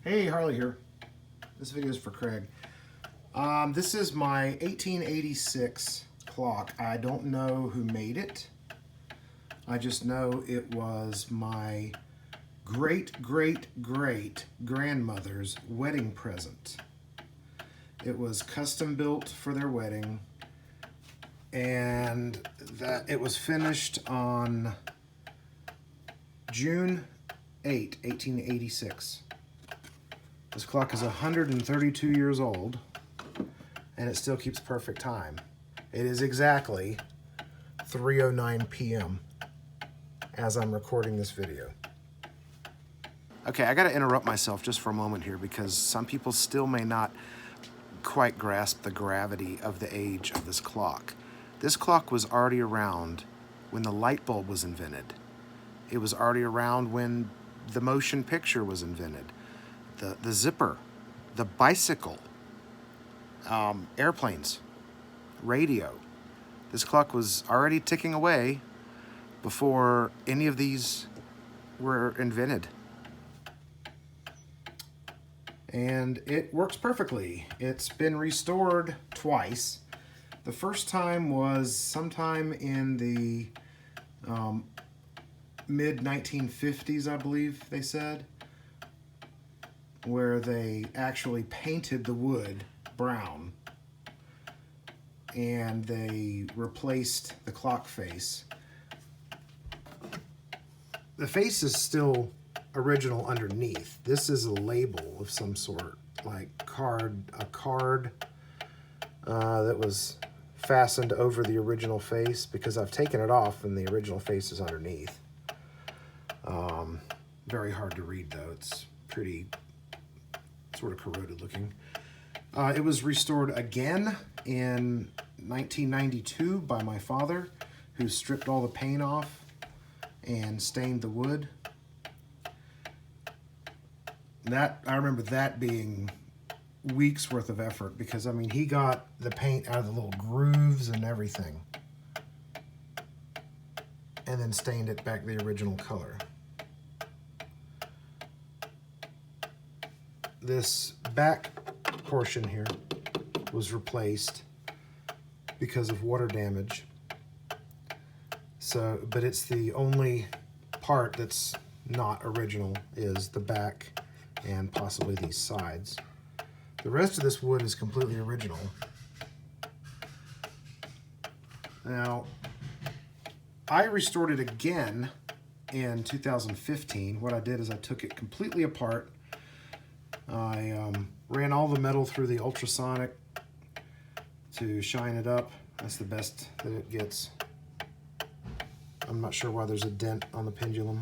Hey, Harley here. This video is for Craig. This is my 1886 clock. I don't know who made it. I just know it was my great-great-great-grandmother's wedding present. It was custom built for their wedding, and that it was finished on June 8, 1886. This clock is 132 years old, and it still keeps perfect time. It is exactly 3:09 p.m. as I'm recording this video. Okay, I gotta interrupt myself just for a moment here because some people still may not quite grasp the gravity of the age of this clock. This clock was already around when the light bulb was invented. It was already around when the motion picture was invented. The zipper, the bicycle, airplanes, radio. This clock was already ticking away before any of these were invented. And it works perfectly. It's been restored twice. The first time was sometime in the mid-1950s, I believe they said, where they actually painted the wood brown and they replaced the clock face. The face is still original underneath. This is a label of some sort, like a card that was fastened over the original face, because I've taken it off and the original face is underneath. Very hard to read though. It's pretty sort of corroded looking. It was restored again in 1992 by my father, who stripped all the paint off and stained the wood. I remember that being weeks worth of effort, because I mean, he got the paint out of the little grooves and everything and then stained it back the original color. This back portion here was replaced because of water damage. But it's the only part that's not original is the back and possibly these sides. The rest of this wood is completely original. Now, I restored it again in 2015. What I did is I took it completely apart. I ran all the metal through the ultrasonic to shine it up. That's the best that it gets. I'm not sure why there's a dent on the pendulum,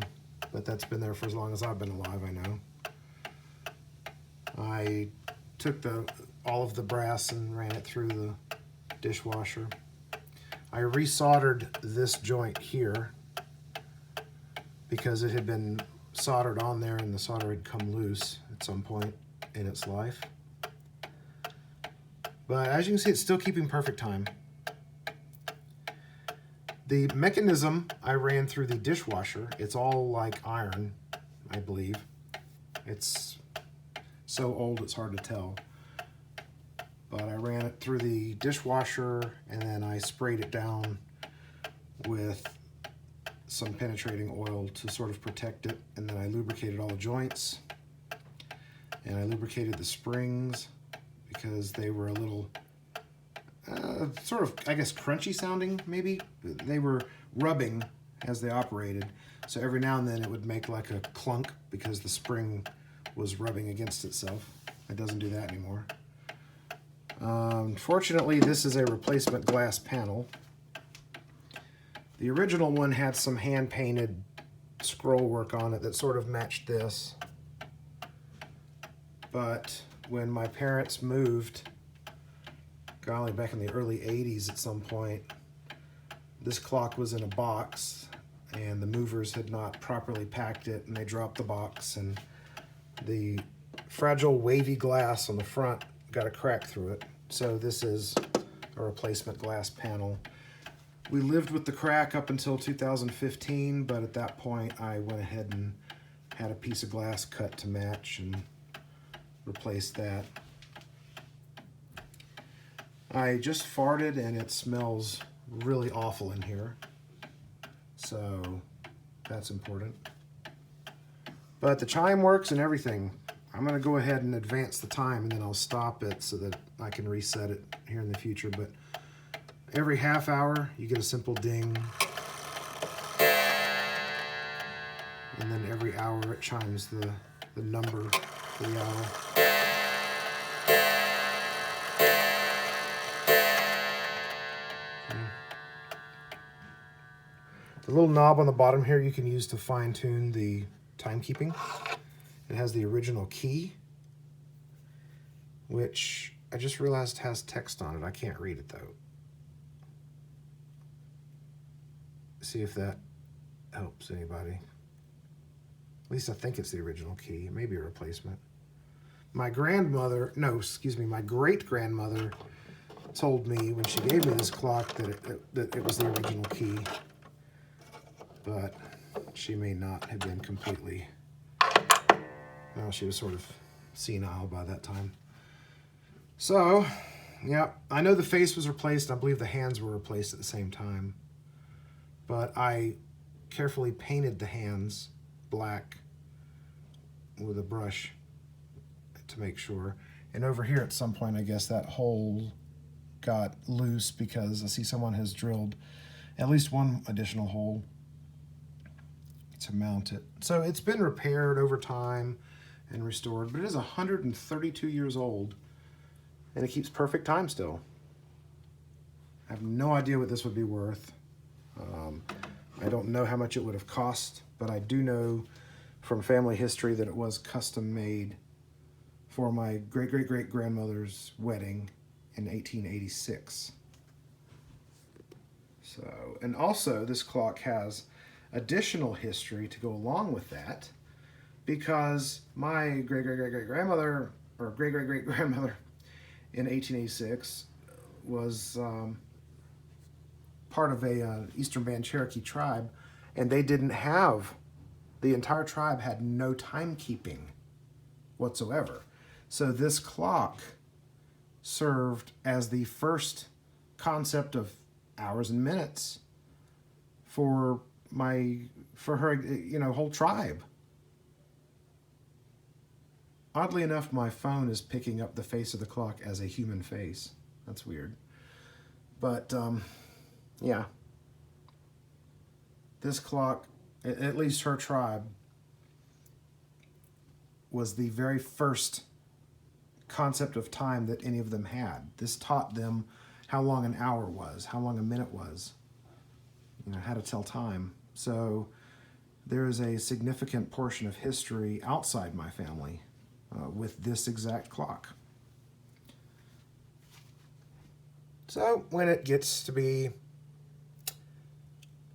but that's been there for as long as I've been alive, I know. I took all of the brass and ran it through the dishwasher. I resoldered this joint here because it had been soldered on there and the solder had come loose at some point in its life. But as you can see, it's still keeping perfect time. The mechanism I ran through the dishwasher, it's all like iron, I believe. It's so old it's hard to tell. But I ran it through the dishwasher and then I sprayed it down with some penetrating oil to sort of protect it, and then I lubricated all the joints and I lubricated the springs because they were a little sort of, I guess, crunchy sounding maybe. They were rubbing as they operated, so every now and then it would make like a clunk because the spring was rubbing against itself. It doesn't do that anymore. Fortunately, this is a replacement glass panel. The original one had some hand-painted scroll work on it that sort of matched this. But when my parents moved, golly, back in the early 80s at some point, this clock was in a box and the movers had not properly packed it and they dropped the box, and the fragile wavy glass on the front got a crack through it. So this is a replacement glass panel. We lived with the crack up until 2015, but at that point I went ahead and had a piece of glass cut to match and replace that. I just farted and it smells really awful in here, so that's important. But the chime works and everything. I'm going to go ahead and advance the time, and then I'll stop it so that I can reset it here in the future. But every half hour, you get a simple ding. And then every hour, it chimes the number for the hour. The little knob on the bottom here you can use to fine-tune the timekeeping. It has the original key, which I just realized has text on it. I can't read it though. See if that helps anybody. At least I think it's the original key. It may be a replacement. My grandmother, no, excuse me, my great-grandmother told me when she gave me this clock that it was the original key. But she may not have been completely, well, she was sort of senile by that time. So, yeah, I know the face was replaced. I believe the hands were replaced at the same time. But I carefully painted the hands black with a brush to make sure. And over here at some point, I guess that hole got loose because I see someone has drilled at least one additional hole to mount it. So it's been repaired over time and restored, but it is 132 years old and it keeps perfect time still. I have no idea what this would be worth. I don't know how much it would have cost, but I do know from family history that it was custom made for my great-great-great-grandmother's wedding in 1886. So, and also this clock has additional history to go along with that, because my great-great-great-great-grandmother, or great-great-great-grandmother in 1886 was part of a Eastern Band Cherokee tribe, and they didn't have, the entire tribe had no timekeeping whatsoever. So this clock served as the first concept of hours and minutes for her, you know, whole tribe. Oddly enough, my phone is picking up the face of the clock as a human face. That's weird. But, yeah. This clock, at least her tribe, was the very first concept of time that any of them had. This taught them how long an hour was, how long a minute was, you know, how to tell time. So there is a significant portion of history outside my family with this exact clock. So when it gets to be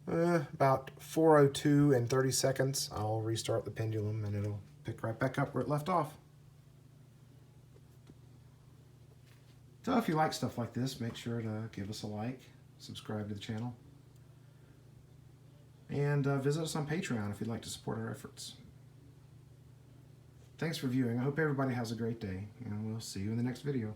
about 4:02 and 30 seconds, I'll restart the pendulum and it'll pick right back up where it left off. So if you like stuff like this, make sure to give us a like, subscribe to the channel, and visit us on Patreon if you'd like to support our efforts. Thanks for viewing. I hope everybody has a great day, and we'll see you in the next video.